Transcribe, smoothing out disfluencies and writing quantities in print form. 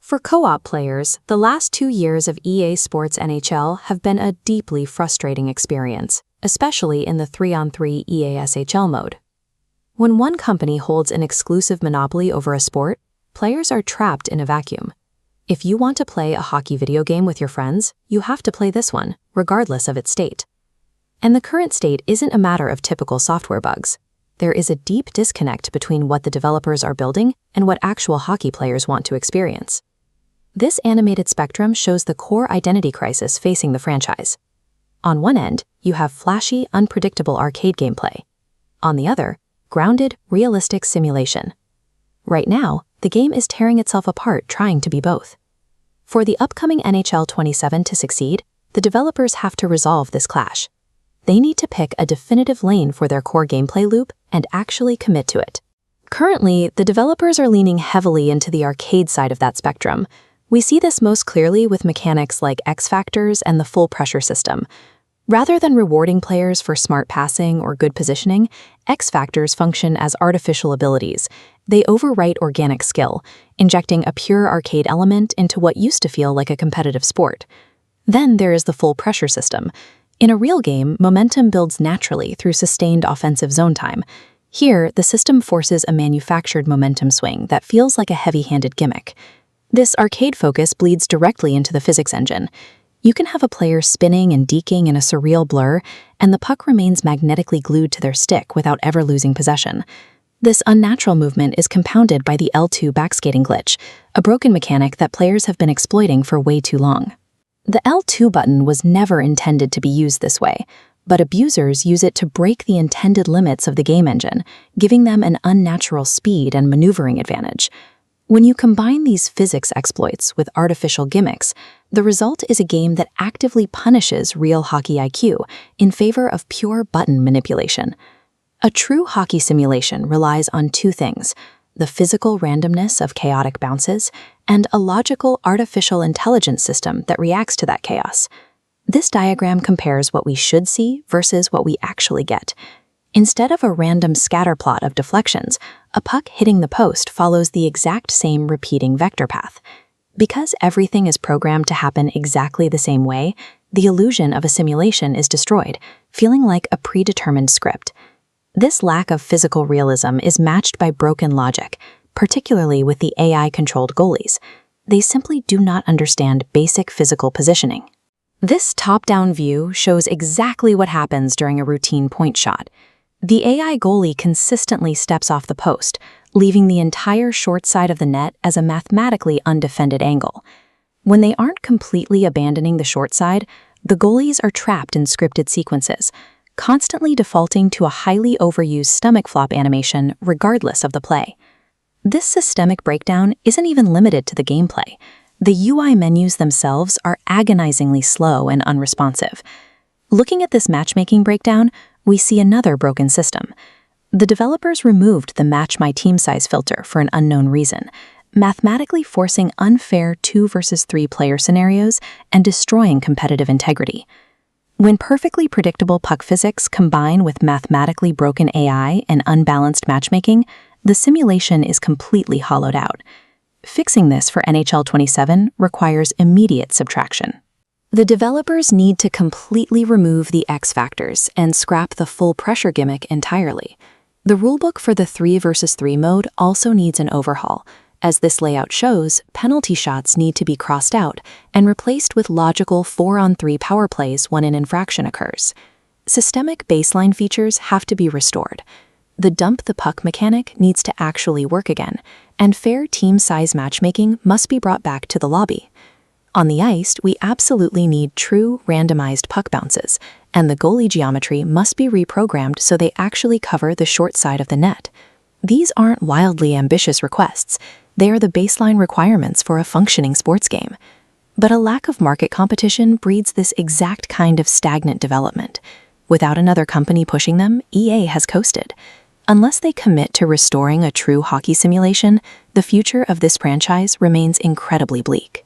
For co-op players, the last 2 years of EA Sports NHL have been a deeply frustrating experience, especially in the 3-on-3 EASHL mode. When one company holds an exclusive monopoly over a sport, players are trapped in a vacuum. If you want to play a hockey video game with your friends, you have to play this one, regardless of its state. And the current state isn't a matter of typical software bugs. There is a deep disconnect between what the developers are building and what actual hockey players want to experience. This animated spectrum shows the core identity crisis facing the franchise. On one end, you have flashy, unpredictable arcade gameplay. On the other, grounded, realistic simulation. Right now, the game is tearing itself apart trying to be both. For the upcoming NHL 27 to succeed, the developers have to resolve this clash. They need to pick a definitive lane for their core gameplay loop and actually commit to it. Currently, the developers are leaning heavily into the arcade side of that spectrum. We see this most clearly with mechanics like X factors and the full pressure system. Rather than rewarding players for smart passing or good positioning, X factors function as artificial abilities. They overwrite organic skill, injecting a pure arcade element into what used to feel like a competitive sport. Then there is the full pressure system. In a real game, momentum builds naturally through sustained offensive zone time. Here, the system forces a manufactured momentum swing that feels like a heavy-handed gimmick. This arcade focus bleeds directly into the physics engine. You can have a player spinning and deking in a surreal blur, and the puck remains magnetically glued to their stick without ever losing possession. This unnatural movement is compounded by the L2 backskating glitch, a broken mechanic that players have been exploiting for way too long. The L2 button was never intended to be used this way, but abusers use it to break the intended limits of the game engine, giving them an unnatural speed and maneuvering advantage. When you combine these physics exploits with artificial gimmicks, the result is a game that actively punishes real hockey IQ in favor of pure button manipulation. A true hockey simulation relies on two things: the physical randomness of chaotic bounces and a logical artificial intelligence system that reacts to that chaos. This diagram compares what we should see versus what we actually get. Instead of a random scatterplot of deflections, a puck hitting the post follows the exact same repeating vector path. Because everything is programmed to happen exactly the same way, the illusion of a simulation is destroyed, feeling like a predetermined script. This lack of physical realism is matched by broken logic, particularly with the AI-controlled goalies. They simply do not understand basic physical positioning. This top-down view shows exactly what happens during a routine point shot. The AI goalie consistently steps off the post, leaving the entire short side of the net as a mathematically undefended angle. When they aren't completely abandoning the short side, the goalies are trapped in scripted sequences, constantly defaulting to a highly overused stomach flop animation regardless of the play. This systemic breakdown isn't even limited to the gameplay. The UI menus themselves are agonizingly slow and unresponsive. Looking at this matchmaking breakdown, we see another broken system. The developers removed the Match My Team Size filter for an unknown reason, mathematically forcing unfair 2 versus 3 player scenarios and destroying competitive integrity. When perfectly predictable puck physics combine with mathematically broken AI and unbalanced matchmaking, the simulation is completely hollowed out. Fixing this for NHL 27 requires immediate subtraction. The developers need to completely remove the X factors and scrap the full pressure gimmick entirely. The rulebook for the 3 versus 3 mode also needs an overhaul. As this layout shows, penalty shots need to be crossed out and replaced with logical 4-on-3 power plays when an infraction occurs. Systemic baseline features have to be restored. The dump the puck mechanic needs to actually work again, and fair team size matchmaking must be brought back to the lobby. On the ice, we absolutely need true randomized puck bounces, and the goalie geometry must be reprogrammed so they actually cover the short side of the net. These aren't wildly ambitious requests. They are the baseline requirements for a functioning sports game. But a lack of market competition breeds this exact kind of stagnant development. Without another company pushing them, EA has coasted. Unless they commit to restoring a true hockey simulation, the future of this franchise remains incredibly bleak.